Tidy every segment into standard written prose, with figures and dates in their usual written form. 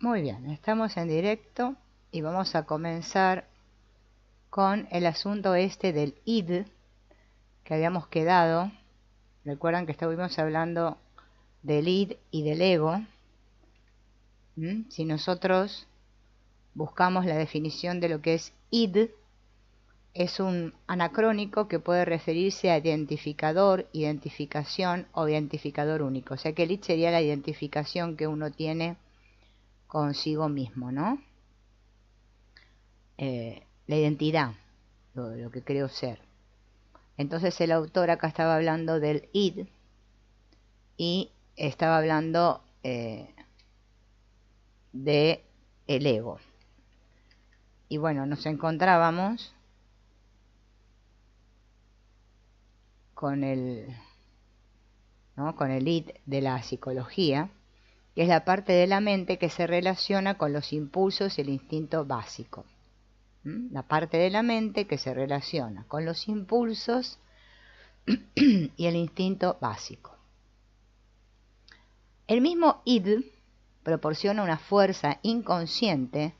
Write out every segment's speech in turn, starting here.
Muy bien, estamos en directo y vamos a comenzar con el asunto este del id que habíamos quedado. Recuerdan que estuvimos hablando del id y del ego. Si nosotros buscamos la definición de lo que es id, es un anacrónico que puede referirse a identificador, identificación o identificador único. O sea que el id sería la identificación que uno tiene consigo mismo, ¿no? La identidad, lo que creo ser. Entonces el autor acá estaba hablando del id y estaba hablando de el ego. Y bueno, nos encontrábamos con el id de la psicología, que es la parte de la mente que se relaciona con los impulsos y el instinto básico. La parte de la mente que se relaciona con los impulsos y el instinto básico. El mismo id proporciona una fuerza inconsciente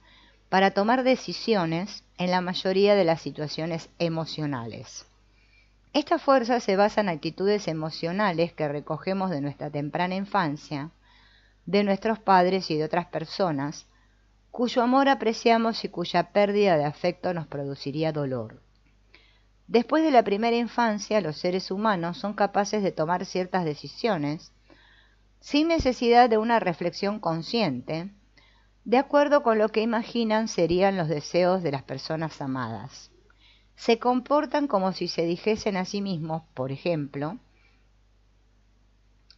para tomar decisiones en la mayoría de las situaciones emocionales. Esta fuerza se basa en actitudes emocionales que recogemos de nuestra temprana infancia, de nuestros padres y de otras personas, cuyo amor apreciamos y cuya pérdida de afecto nos produciría dolor. Después de la primera infancia, los seres humanos son capaces de tomar ciertas decisiones sin necesidad de una reflexión consciente, de acuerdo con lo que imaginan serían los deseos de las personas amadas. Se comportan como si se dijesen a sí mismos, por ejemplo,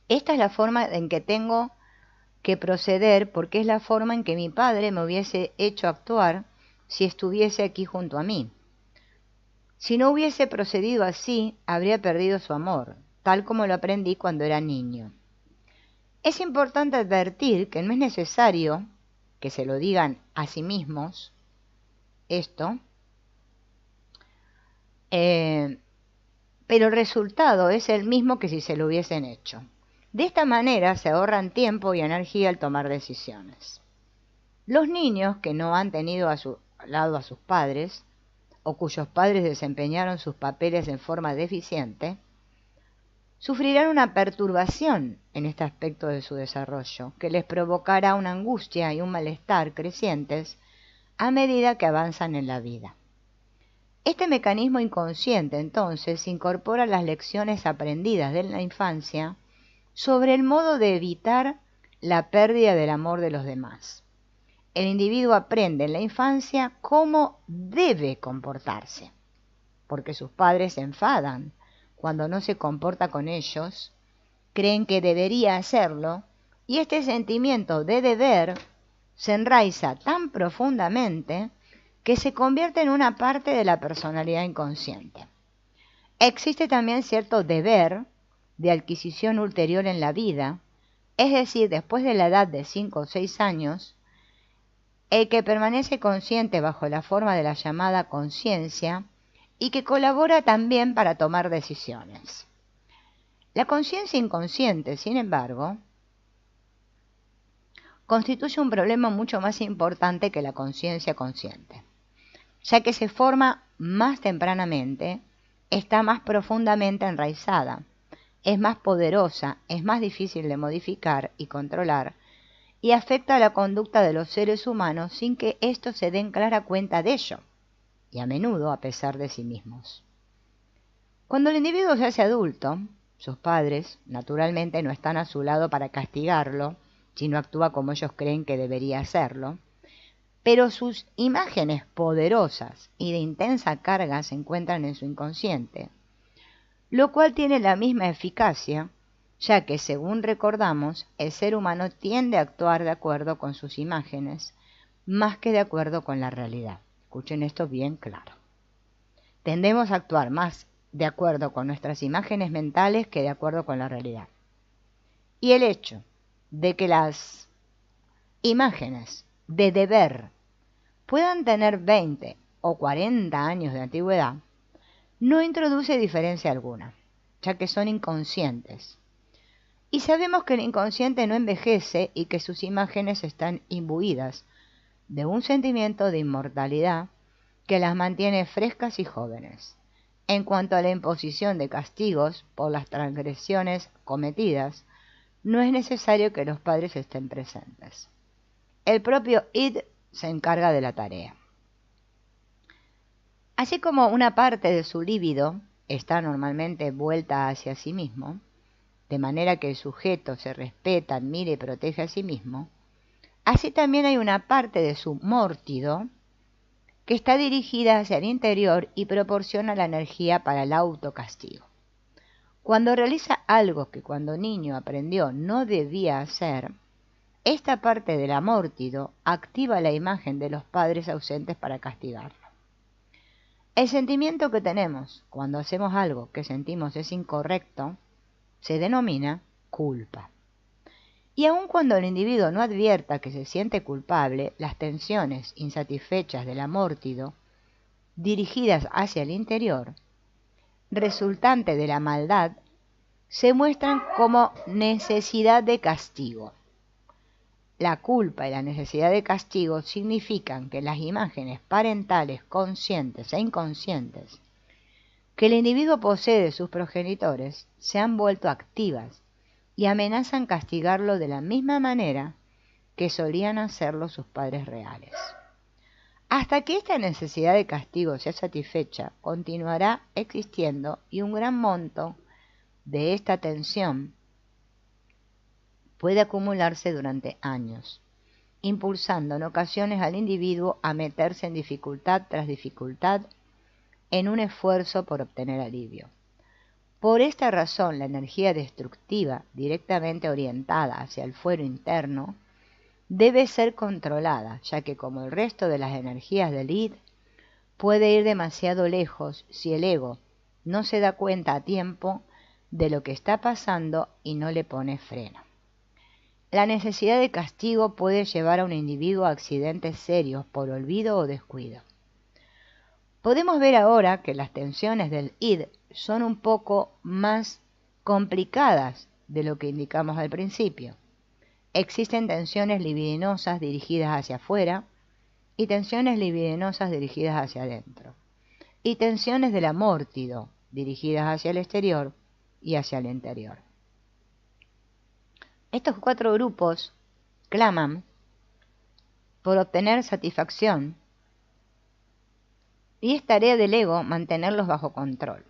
esta es la forma en que tengo que proceder porque es la forma en que mi padre me hubiese hecho actuar si estuviese aquí junto a mí. Si no hubiese procedido así, habría perdido su amor, tal como lo aprendí cuando era niño. Es importante advertir que no es necesario que se lo digan a sí mismos esto, pero el resultado es el mismo que si se lo hubiesen hecho. De esta manera se ahorran tiempo y energía al tomar decisiones. Los niños que no han tenido a su lado a sus padres, o cuyos padres desempeñaron sus papeles en forma deficiente, sufrirán una perturbación en este aspecto de su desarrollo, que les provocará una angustia y un malestar crecientes a medida que avanzan en la vida. Este mecanismo inconsciente, entonces, incorpora las lecciones aprendidas de la infancia sobre el modo de evitar la pérdida del amor de los demás. El individuo aprende en la infancia cómo debe comportarse, porque sus padres se enfadan cuando no se comporta con ellos, creen que debería hacerlo, y este sentimiento de deber se enraiza tan profundamente que se convierte en una parte de la personalidad inconsciente. Existe también cierto deber de adquisición ulterior en la vida, es decir, después de la edad de 5 o 6 años, el que permanece consciente bajo la forma de la llamada conciencia y que colabora también para tomar decisiones. La conciencia inconsciente, sin embargo, constituye un problema mucho más importante que la conciencia consciente, ya que se forma más tempranamente, está más profundamente enraizada, es más poderosa, es más difícil de modificar y controlar, y afecta a la conducta de los seres humanos sin que éstos se den clara cuenta de ello, y a menudo a pesar de sí mismos. Cuando el individuo se hace adulto, sus padres naturalmente no están a su lado para castigarlo si no actúa como ellos creen que debería hacerlo, pero sus imágenes poderosas y de intensa carga se encuentran en su inconsciente, lo cual tiene la misma eficacia, ya que, según recordamos, el ser humano tiende a actuar de acuerdo con sus imágenes, más que de acuerdo con la realidad. Escuchen esto bien claro. Tendemos a actuar más de acuerdo con nuestras imágenes mentales que de acuerdo con la realidad. Y el hecho de que las imágenes de deber puedan tener 20 o 40 años de antigüedad no introduce diferencia alguna, ya que son inconscientes. Y sabemos que el inconsciente no envejece y que sus imágenes están imbuidas de un sentimiento de inmortalidad que las mantiene frescas y jóvenes. En cuanto a la imposición de castigos por las transgresiones cometidas, no es necesario que los padres estén presentes. El propio id se encarga de la tarea. Así como una parte de su líbido está normalmente vuelta hacia sí mismo, de manera que el sujeto se respeta, admira y protege a sí mismo, así también hay una parte de su mórtido que está dirigida hacia el interior y proporciona la energía para el autocastigo. Cuando realiza algo que cuando niño aprendió no debía hacer, esta parte del amórtido activa la imagen de los padres ausentes para castigarlo. El sentimiento que tenemos cuando hacemos algo que sentimos es incorrecto se denomina culpa. Y aun cuando el individuo no advierta que se siente culpable, las tensiones insatisfechas del amórtido, dirigidas hacia el interior, resultante de la maldad, se muestran como necesidad de castigo. La culpa y la necesidad de castigo significan que las imágenes parentales conscientes e inconscientes que el individuo posee de sus progenitores se han vuelto activas y amenazan castigarlo de la misma manera que solían hacerlo sus padres reales. Hasta que esta necesidad de castigo sea satisfecha, continuará existiendo y un gran monto de esta tensión puede acumularse durante años, impulsando en ocasiones al individuo a meterse en dificultad tras dificultad en un esfuerzo por obtener alivio. Por esta razón, la energía destructiva directamente orientada hacia el fuero interno debe ser controlada, ya que como el resto de las energías del id, puede ir demasiado lejos si el ego no se da cuenta a tiempo de lo que está pasando y no le pone freno. La necesidad de castigo puede llevar a un individuo a accidentes serios por olvido o descuido. Podemos ver ahora que las tensiones del id son un poco más complicadas de lo que indicamos al principio. Existen tensiones libidinosas dirigidas hacia afuera y tensiones libidinosas dirigidas hacia adentro, y tensiones del amórtido dirigidas hacia el exterior y hacia el interior. Estos 4 grupos claman por obtener satisfacción y es tarea del ego mantenerlos bajo control.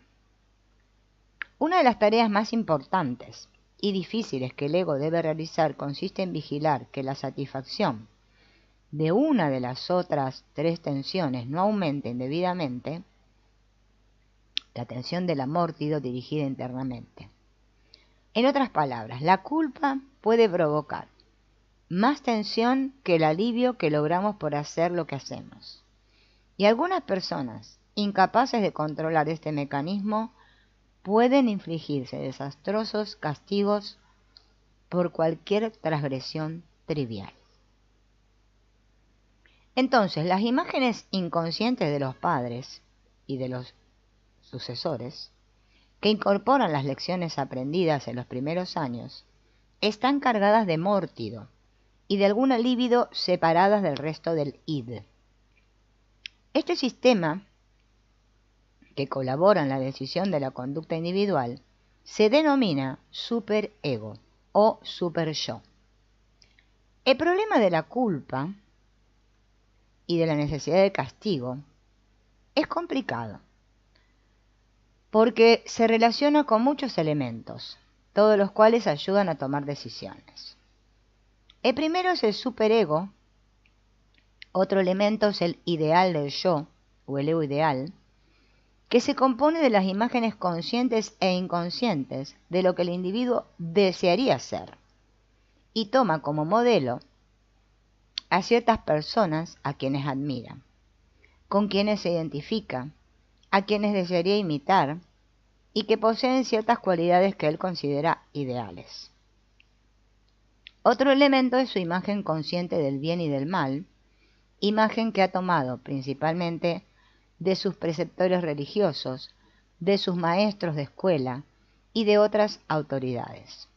Una de las tareas más importantes y difíciles que el ego debe realizar consiste en vigilar que la satisfacción de una de las otras 3 tensiones no aumente indebidamente, la tensión del amórtido dirigida internamente. En otras palabras, la culpa puede provocar más tensión que el alivio que logramos por hacer lo que hacemos. Y algunas personas, incapaces de controlar este mecanismo, pueden infligirse desastrosos castigos por cualquier transgresión trivial. Entonces, las imágenes inconscientes de los padres y de los sucesores, que incorporan las lecciones aprendidas en los primeros años, están cargadas de mórtido y de alguna líbido separadas del resto del id. Este sistema, que colabora en la decisión de la conducta individual, se denomina superego o superyo. El problema de la culpa y de la necesidad de castigo es complicado, porque se relaciona con muchos elementos, todos los cuales ayudan a tomar decisiones. El primero es el superego, otro elemento es el ideal del yo, o el ego ideal, que se compone de las imágenes conscientes e inconscientes de lo que el individuo desearía ser, y toma como modelo a ciertas personas a quienes admira, con quienes se identifica, a quienes desearía imitar y que poseen ciertas cualidades que él considera ideales. Otro elemento es su imagen consciente del bien y del mal, imagen que ha tomado principalmente de sus preceptores religiosos, de sus maestros de escuela y de otras autoridades.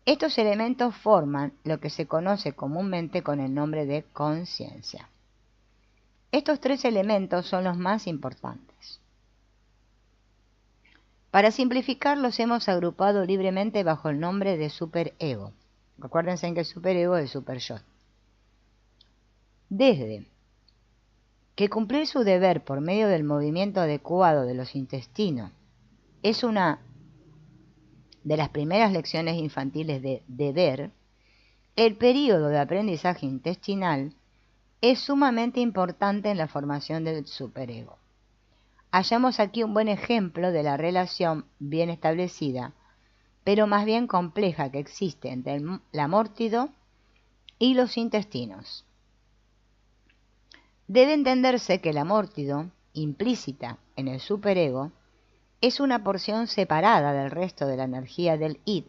Estos elementos forman lo que se conoce comúnmente con el nombre de conciencia. Estos tres elementos son los más importantes. Para simplificar, los hemos agrupado libremente bajo el nombre de superego. Acuérdense que el superego es el superyo. Desde que cumplir su deber por medio del movimiento adecuado de los intestinos es una de las primeras lecciones infantiles de deber, el período de aprendizaje intestinal es sumamente importante en la formación del superego. Hallamos aquí un buen ejemplo de la relación bien establecida, pero más bien compleja que existe entre el amórtido y los intestinos. Debe entenderse que el amórtido, implícita en el superego, es una porción separada del resto de la energía del id,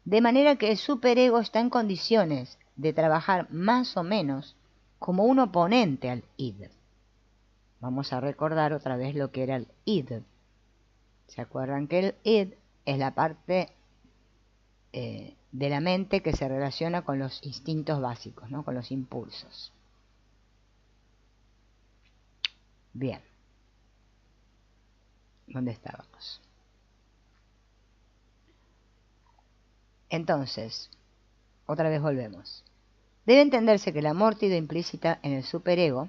de manera que el superego está en condiciones de trabajar más o menos como un oponente al id. Vamos a recordar otra vez lo que era el id. ¿Se acuerdan que el id es la parte de la mente que se relaciona con los instintos básicos, ¿no? Con los impulsos? Bien. ¿Dónde estábamos? Entonces, otra vez volvemos. Debe entenderse que la amórtido implícita en el superego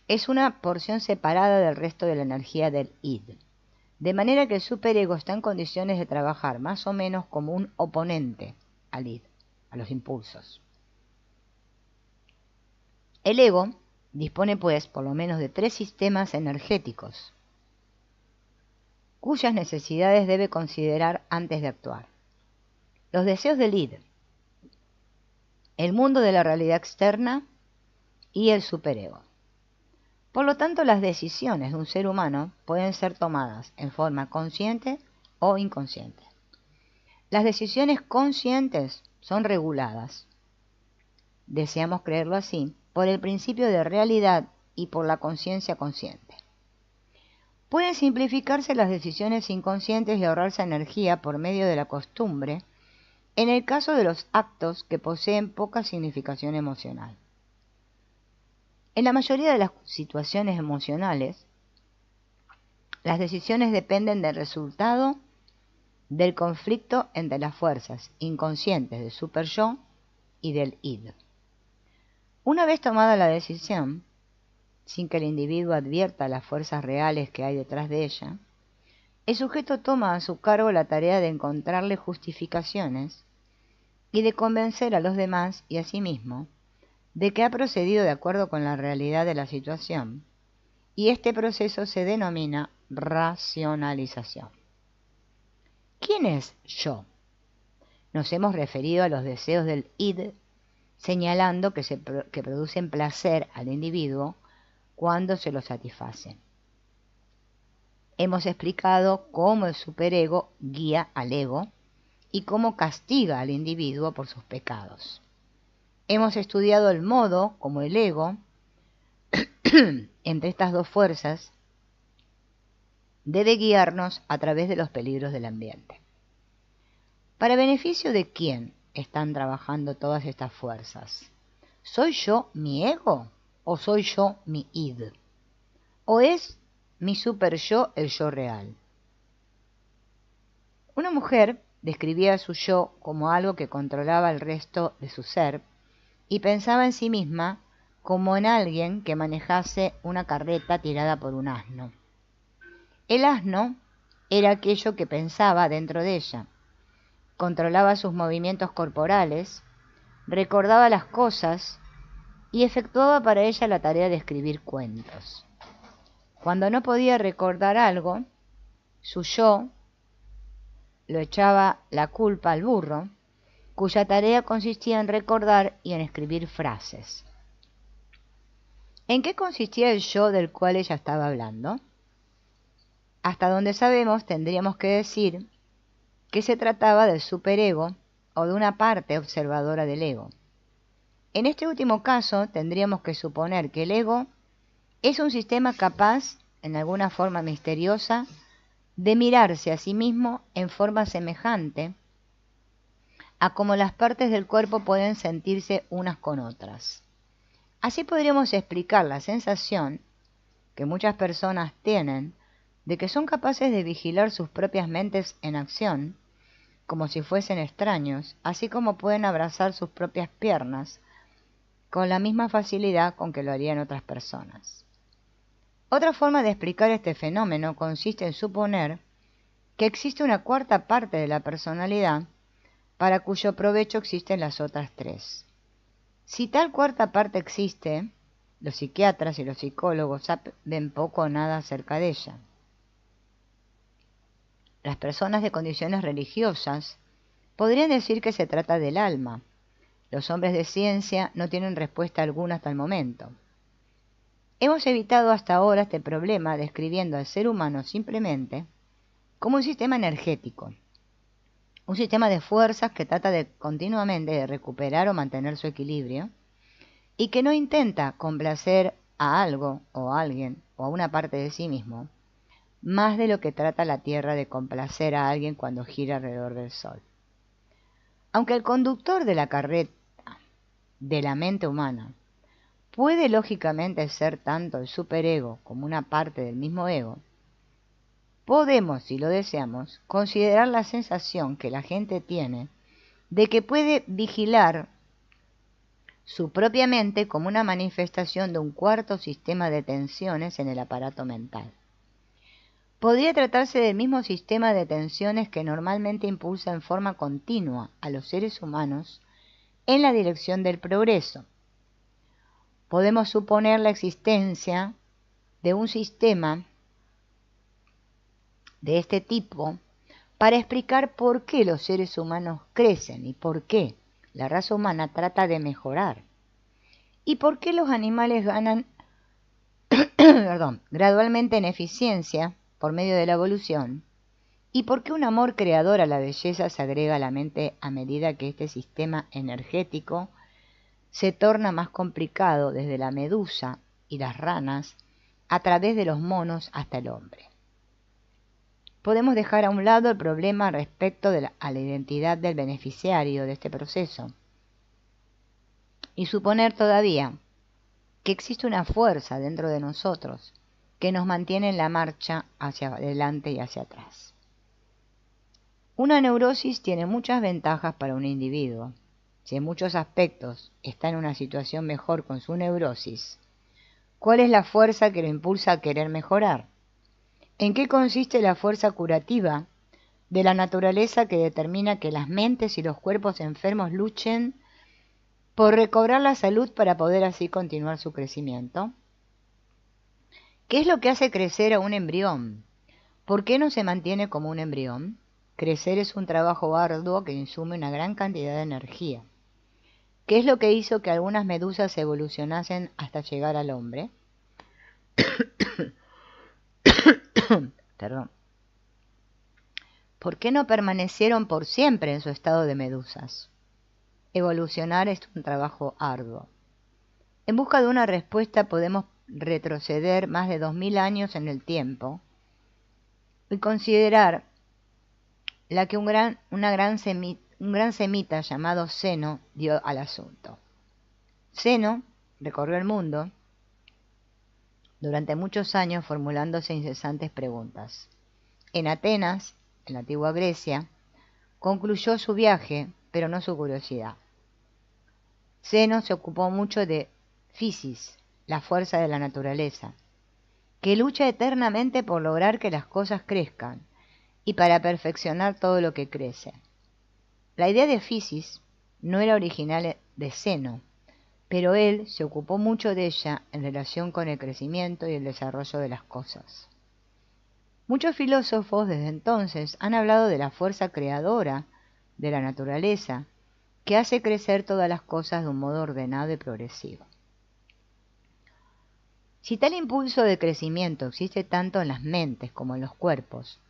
es una porción separada del resto de la energía del id, de manera que el superego está en condiciones de trabajar más o menos como un oponente al id, a los impulsos. El ego dispone, pues, por lo menos de tres sistemas energéticos, cuyas necesidades debe considerar antes de actuar. Los deseos del id, el mundo de la realidad externa y el superego. Por lo tanto, las decisiones de un ser humano pueden ser tomadas en forma consciente o inconsciente. Las decisiones conscientes son reguladas, deseamos creerlo así, por el principio de realidad y por la conciencia consciente. Pueden simplificarse las decisiones inconscientes y ahorrarse energía por medio de la costumbre, en el caso de los actos que poseen poca significación emocional. En la mayoría de las situaciones emocionales, las decisiones dependen del resultado del conflicto entre las fuerzas inconscientes del superyo y del id. Una vez tomada la decisión, sin que el individuo advierta las fuerzas reales que hay detrás de ella, el sujeto toma a su cargo la tarea de encontrarle justificaciones y de convencer a los demás y a sí mismo de que ha procedido de acuerdo con la realidad de la situación, y este proceso se denomina racionalización. ¿Quién es yo? Nos hemos referido a los deseos del id, señalando que producen placer al individuo cuando se los satisfacen. Hemos explicado cómo el superego guía al ego y cómo castiga al individuo por sus pecados. Hemos estudiado el modo como el ego, entre estas dos fuerzas, debe guiarnos a través de los peligros del ambiente. ¿Para beneficio de quién están trabajando todas estas fuerzas? ¿Soy yo mi ego o soy yo mi id? ¿O es mi superyo el yo real? Una mujer describía a su yo como algo que controlaba el resto de su ser y pensaba en sí misma como en alguien que manejase una carreta tirada por un asno. El asno era aquello que pensaba dentro de ella, controlaba sus movimientos corporales, recordaba las cosas y efectuaba para ella la tarea de escribir cuentos. Cuando no podía recordar algo, su yo lo echaba la culpa al burro, cuya tarea consistía en recordar y en escribir frases. ¿En qué consistía el yo del cual ella estaba hablando? Hasta donde sabemos, tendríamos que decir que se trataba del superego o de una parte observadora del ego. En este último caso, tendríamos que suponer que el ego es un sistema capaz, en alguna forma misteriosa, de mirarse a sí mismo en forma semejante a cómo las partes del cuerpo pueden sentirse unas con otras. Así podríamos explicar la sensación que muchas personas tienen de que son capaces de vigilar sus propias mentes en acción, como si fuesen extraños, así como pueden abrazar sus propias piernas con la misma facilidad con que lo harían otras personas. Otra forma de explicar este fenómeno consiste en suponer que existe una cuarta parte de la personalidad para cuyo provecho existen las otras tres. Si tal cuarta parte existe, los psiquiatras y los psicólogos saben poco o nada acerca de ella. Las personas de condiciones religiosas podrían decir que se trata del alma. Los hombres de ciencia no tienen respuesta alguna hasta el momento. Hemos evitado hasta ahora este problema describiendo al ser humano simplemente como un sistema energético, un sistema de fuerzas que trata continuamente de recuperar o mantener su equilibrio y que no intenta complacer a algo o a alguien o a una parte de sí mismo, más de lo que trata la Tierra de complacer a alguien cuando gira alrededor del Sol. Aunque el conductor de la carreta de la mente humana puede lógicamente ser tanto el superego como una parte del mismo ego, podemos, si lo deseamos, considerar la sensación que la gente tiene de que puede vigilar su propia mente como una manifestación de un cuarto sistema de tensiones en el aparato mental. Podría tratarse del mismo sistema de tensiones que normalmente impulsa en forma continua a los seres humanos en la dirección del progreso. Podemos suponer la existencia de un sistema de este tipo para explicar por qué los seres humanos crecen y por qué la raza humana trata de mejorar y por qué los animales ganan gradualmente en eficiencia por medio de la evolución y por qué un amor creador a la belleza se agrega a la mente a medida que este sistema energético se torna más complicado desde la medusa y las ranas a través de los monos hasta el hombre. Podemos dejar a un lado el problema respecto a la identidad del beneficiario de este proceso y suponer todavía que existe una fuerza dentro de nosotros que nos mantiene en la marcha hacia adelante y hacia atrás. Una neurosis tiene muchas ventajas para un individuo. Si en muchos aspectos está en una situación mejor con su neurosis, ¿cuál es la fuerza que lo impulsa a querer mejorar? ¿En qué consiste la fuerza curativa de la naturaleza que determina que las mentes y los cuerpos enfermos luchen por recobrar la salud para poder así continuar su crecimiento? ¿Qué es lo que hace crecer a un embrión? ¿Por qué no se mantiene como un embrión? Crecer es un trabajo arduo que insume una gran cantidad de energía. ¿Qué es lo que hizo que algunas medusas evolucionasen hasta llegar al hombre? Perdón. ¿Por qué no permanecieron por siempre en su estado de medusas? Evolucionar es un trabajo arduo. En busca de una respuesta podemos retroceder más de 2000 años en el tiempo y considerar la que un gran semita llamado Zeno dio al asunto. Zeno recorrió el mundo durante muchos años formulándose incesantes preguntas. En Atenas, en la antigua Grecia, concluyó su viaje, pero no su curiosidad. Zeno se ocupó mucho de Fisis, la fuerza de la naturaleza, que lucha eternamente por lograr que las cosas crezcan y para perfeccionar todo lo que crece. La idea de Fisis no era original de Zeno, pero él se ocupó mucho de ella en relación con el crecimiento y el desarrollo de las cosas. Muchos filósofos desde entonces han hablado de la fuerza creadora de la naturaleza que hace crecer todas las cosas de un modo ordenado y progresivo. Si tal impulso de crecimiento existe tanto en las mentes como en los cuerpos,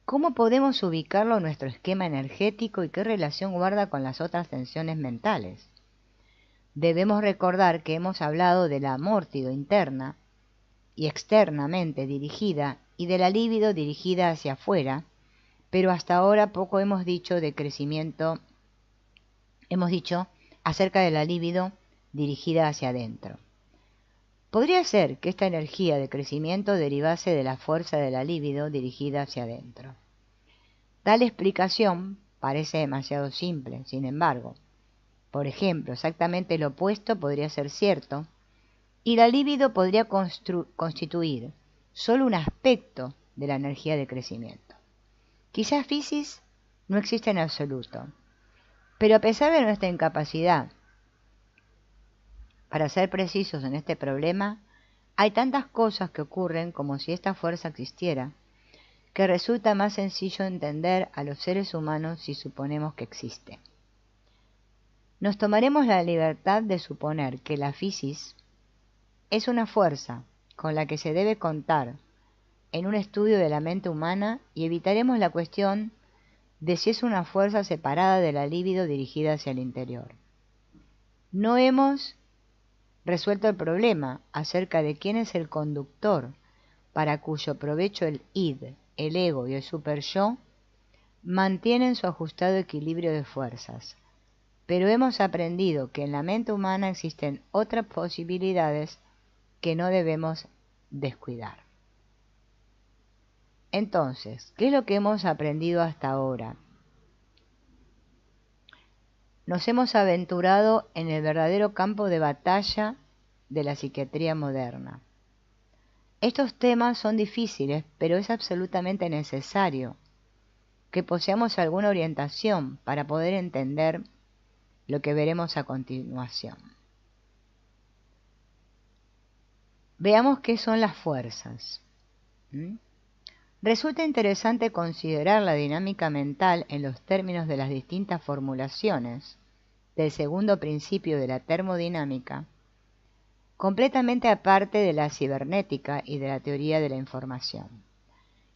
¿cómo podemos ubicarlo en nuestro esquema energético y qué relación guarda con las otras tensiones mentales? Debemos recordar que hemos hablado de la amórtido interna y externamente dirigida y de la libido dirigida hacia afuera, pero hasta ahora poco hemos dicho de crecimiento hemos dicho acerca de la libido dirigida hacia adentro. Podría ser que esta energía de crecimiento derivase de la fuerza de la libido dirigida hacia adentro. Tal explicación parece demasiado simple, sin embargo. Por ejemplo, exactamente lo opuesto podría ser cierto, y la libido podría constituir solo un aspecto de la energía de crecimiento. Quizás Fisis no existe en absoluto, pero a pesar de nuestra incapacidad para ser precisos en este problema, hay tantas cosas que ocurren como si esta fuerza existiera, que resulta más sencillo entender a los seres humanos si suponemos que existe. Nos tomaremos la libertad de suponer que la Fisis es una fuerza con la que se debe contar en un estudio de la mente humana y evitaremos la cuestión de si es una fuerza separada de la libido dirigida hacia el interior. No hemos resuelto el problema acerca de quién es el conductor para cuyo provecho el id, el ego y el super-yo mantienen su ajustado equilibrio de fuerzas, pero hemos aprendido que en la mente humana existen otras posibilidades que no debemos descuidar. Entonces, ¿qué es lo que hemos aprendido hasta ahora? Nos hemos aventurado en el verdadero campo de batalla de la psiquiatría moderna. Estos temas son difíciles, pero es absolutamente necesario que poseamos alguna orientación para poder entender lo que veremos a continuación. Veamos qué son las fuerzas. Resulta interesante considerar la dinámica mental en los términos de las distintas formulaciones del segundo principio de la termodinámica, completamente aparte de la cibernética y de la teoría de la información.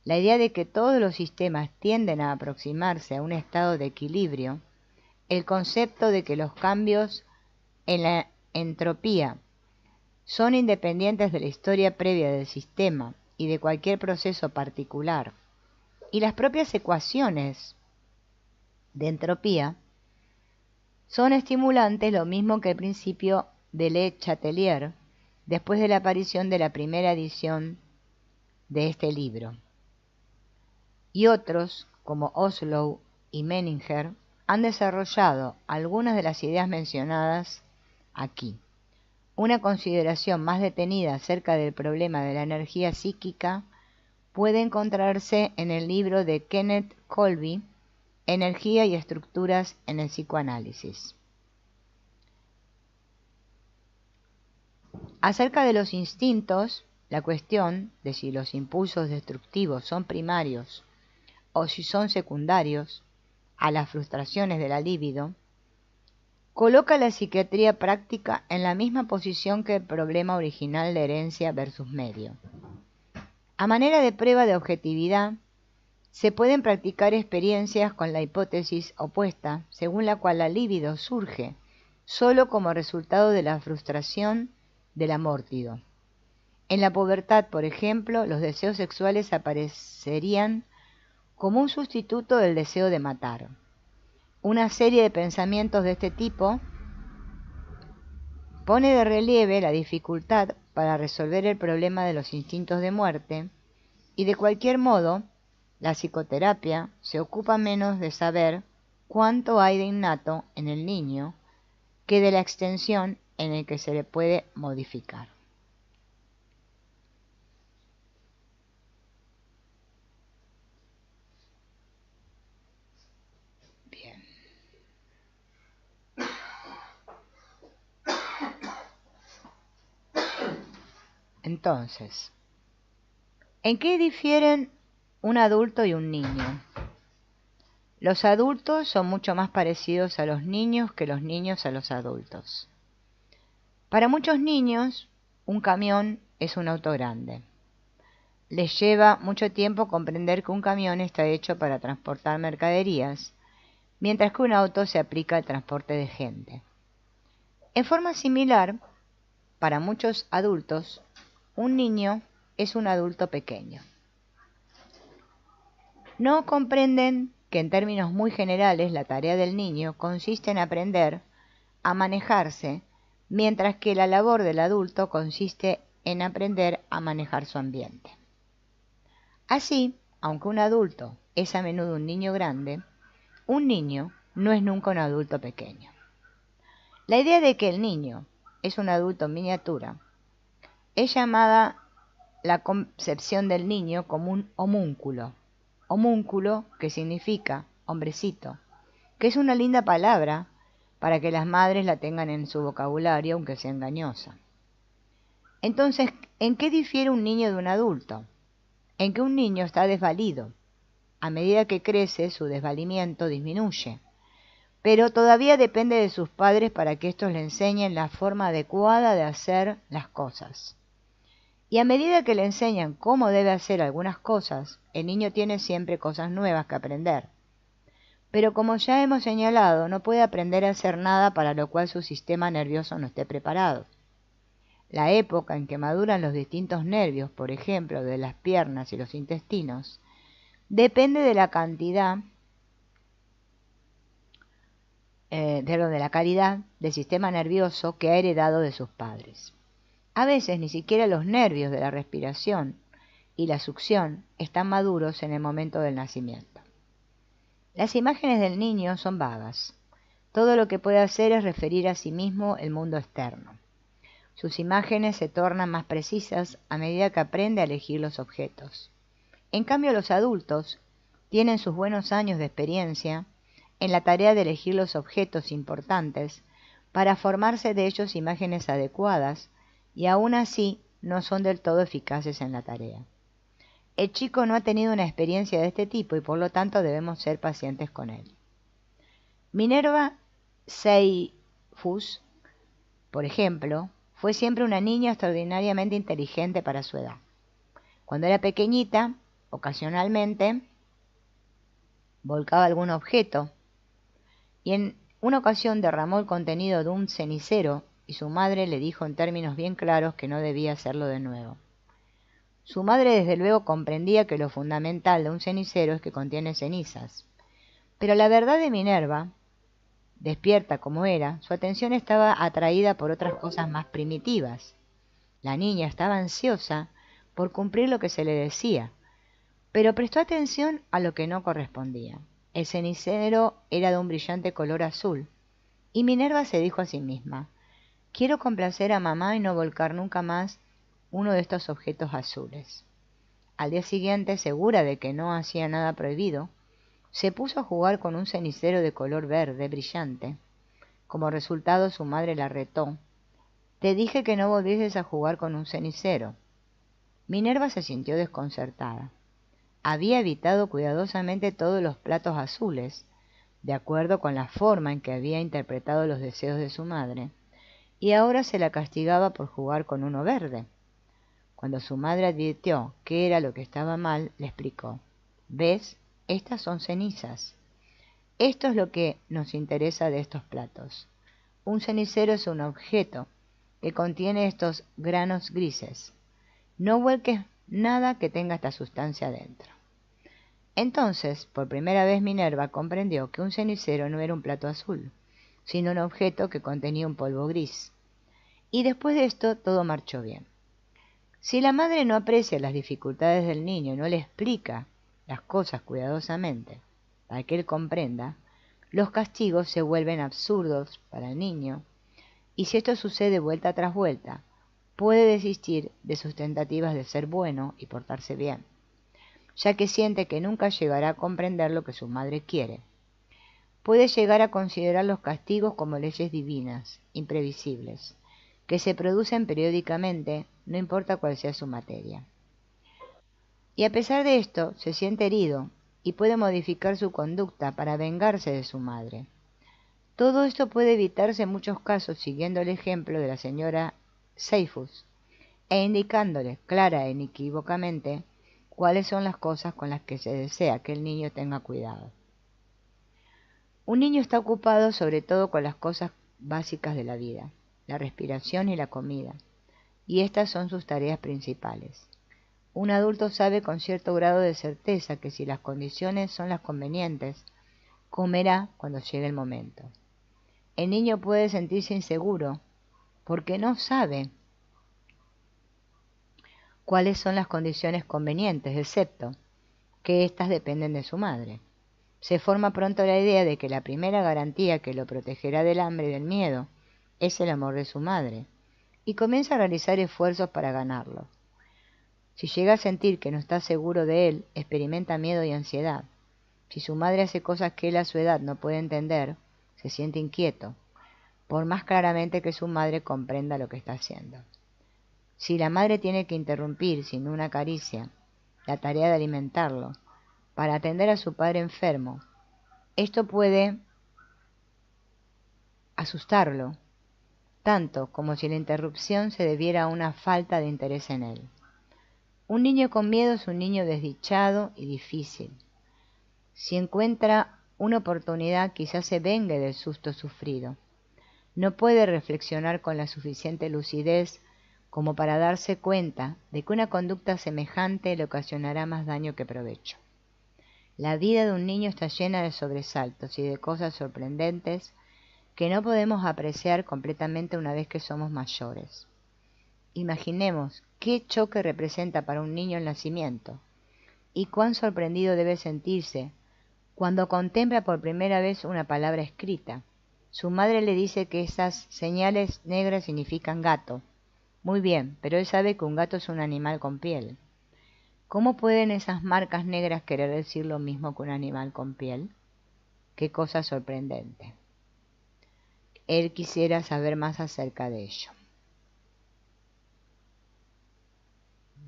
La idea de que todos los sistemas tienden a aproximarse a un estado de equilibrio, el concepto de que los cambios en la entropía son independientes de la historia previa del sistema y de cualquier proceso particular, y las propias ecuaciones de entropía son estimulantes, lo mismo que el principio de Le Chatelier, después de la aparición de la primera edición de este libro. Y otros, como Oslow y Menninger, han desarrollado algunas de las ideas mencionadas aquí. Una consideración más detenida acerca del problema de la energía psíquica puede encontrarse en el libro de Kenneth Colby, Energía y estructuras en el psicoanálisis. Acerca de los instintos, la cuestión de si los impulsos destructivos son primarios o si son secundarios a las frustraciones de la libido, coloca la psiquiatría práctica en la misma posición que el problema original de herencia versus medio. A manera de prueba de objetividad, se pueden practicar experiencias con la hipótesis opuesta, según la cual la libido surge solo como resultado de la frustración del amórtido. En la pubertad, por ejemplo, los deseos sexuales aparecerían como un sustituto del deseo de matar. Una serie de pensamientos de este tipo pone de relieve la dificultad para resolver el problema de los instintos de muerte, y de cualquier modo, la psicoterapia se ocupa menos de saber cuánto hay de innato en el niño que de la extensión en el que se le puede modificar. Bien. Entonces, ¿en qué difieren un adulto y un niño? Los adultos son mucho más parecidos a los niños que los niños a los adultos. Para muchos niños, un camión es un auto grande. Les lleva mucho tiempo comprender que un camión está hecho para transportar mercaderías, mientras que un auto se aplica al transporte de gente. En forma similar, para muchos adultos, un niño es un adulto pequeño. No comprenden que en términos muy generales la tarea del niño consiste en aprender a manejarse, mientras que la labor del adulto consiste en aprender a manejar su ambiente. Así, aunque un adulto es a menudo un niño grande, un niño no es nunca un adulto pequeño. La idea de que el niño es un adulto en miniatura es llamada la concepción del niño como un homúnculo. Homúnculo, que significa hombrecito, que es una linda palabra para que las madres la tengan en su vocabulario, aunque sea engañosa. Entonces, ¿en qué difiere un niño de un adulto? En que un niño está desvalido. A medida que crece, su desvalimiento disminuye, pero todavía depende de sus padres para que éstos le enseñen la forma adecuada de hacer las cosas. Y a medida que le enseñan cómo debe hacer algunas cosas, el niño tiene siempre cosas nuevas que aprender. Pero como ya hemos señalado, no puede aprender a hacer nada para lo cual su sistema nervioso no esté preparado. La época en que maduran los distintos nervios, por ejemplo, de las piernas y los intestinos, depende de la cantidad, de la calidad del sistema nervioso que ha heredado de sus padres. A veces ni siquiera los nervios de la respiración y la succión están maduros en el momento del nacimiento. Las imágenes del niño son vagas. Todo lo que puede hacer es referir a sí mismo el mundo externo. Sus imágenes se tornan más precisas a medida que aprende a elegir los objetos. En cambio, los adultos tienen sus buenos años de experiencia en la tarea de elegir los objetos importantes para formarse de ellos imágenes adecuadas, y aún así no son del todo eficaces en la tarea. El chico no ha tenido una experiencia de este tipo y por lo tanto debemos ser pacientes con él. Minerva Seyfus, por ejemplo, fue siempre una niña extraordinariamente inteligente para su edad. Cuando era pequeñita, ocasionalmente volcaba algún objeto y en una ocasión derramó el contenido de un cenicero y su madre le dijo en términos bien claros que no debía hacerlo de nuevo. Su madre desde luego comprendía que lo fundamental de un cenicero es que contiene cenizas, pero la verdad de Minerva, despierta como era, su atención estaba atraída por otras cosas más primitivas. La niña estaba ansiosa por cumplir lo que se le decía, pero prestó atención a lo que no correspondía. El cenicero era de un brillante color azul, y Minerva se dijo a sí misma: quiero complacer a mamá y no volcar nunca más uno de estos objetos azules. Al día siguiente, segura de que no hacía nada prohibido, se puso a jugar con un cenicero de color verde brillante. Como resultado, su madre la retó: te dije que no volvieses a jugar con un cenicero. Minerva se sintió desconcertada. Había evitado cuidadosamente todos los platos azules, de acuerdo con la forma en que había interpretado los deseos de su madre, y ahora se la castigaba por jugar con uno verde. Cuando su madre advirtió qué era lo que estaba mal, le explicó: ¿ves? Estas son cenizas. Esto es lo que nos interesa de estos platos. Un cenicero es un objeto que contiene estos granos grises. No vuelques nada que tenga esta sustancia dentro. Entonces, por primera vez Minerva comprendió que un cenicero no era un plato azul, sino un objeto que contenía un polvo gris. Y después de esto todo marchó bien. Si la madre no aprecia las dificultades del niño y no le explica las cosas cuidadosamente para que él comprenda, los castigos se vuelven absurdos para el niño, y si esto sucede vuelta tras vuelta, puede desistir de sus tentativas de ser bueno y portarse bien, ya que siente que nunca llegará a comprender lo que su madre quiere. Puede llegar a considerar los castigos como leyes divinas, imprevisibles, que se producen periódicamente, no importa cuál sea su materia. Y a pesar de esto, se siente herido y puede modificar su conducta para vengarse de su madre. Todo esto puede evitarse en muchos casos siguiendo el ejemplo de la señora Seyfus e indicándole clara e inequívocamente cuáles son las cosas con las que se desea que el niño tenga cuidado. Un niño está ocupado sobre todo con las cosas básicas de la vida, la respiración y la comida, y estas son sus tareas principales. Un adulto sabe con cierto grado de certeza que si las condiciones son las convenientes, comerá cuando llegue el momento. El niño puede sentirse inseguro porque no sabe cuáles son las condiciones convenientes, excepto que éstas dependen de su madre. Se forma pronto la idea de que la primera garantía que lo protegerá del hambre y del miedo es el amor de su madre, y comienza a realizar esfuerzos para ganarlo. Si llega a sentir que no está seguro de él, experimenta miedo y ansiedad. Si su madre hace cosas que él a su edad no puede entender, se siente inquieto, por más claramente que su madre comprenda lo que está haciendo. Si la madre tiene que interrumpir, sin una caricia, la tarea de alimentarlo, para atender a su padre enfermo, esto puede asustarlo, tanto como si la interrupción se debiera a una falta de interés en él. Un niño con miedo es un niño desdichado y difícil. Si encuentra una oportunidad, quizás se vengue del susto sufrido. No puede reflexionar con la suficiente lucidez como para darse cuenta de que una conducta semejante le ocasionará más daño que provecho. La vida de un niño está llena de sobresaltos y de cosas sorprendentes que no podemos apreciar completamente una vez que somos mayores. Imaginemos qué choque representa para un niño el nacimiento y cuán sorprendido debe sentirse cuando contempla por primera vez una palabra escrita. Su madre le dice que esas señales negras significan gato. Muy bien, pero él sabe que un gato es un animal con piel. ¿Cómo pueden esas marcas negras querer decir lo mismo que un animal con piel? Qué cosa sorprendente. Él quisiera saber más acerca de ello.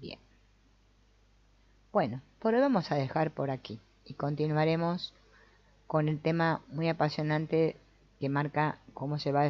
Bien. Bueno, por hoy vamos a dejar por aquí y continuaremos con el tema muy apasionante que marca cómo se va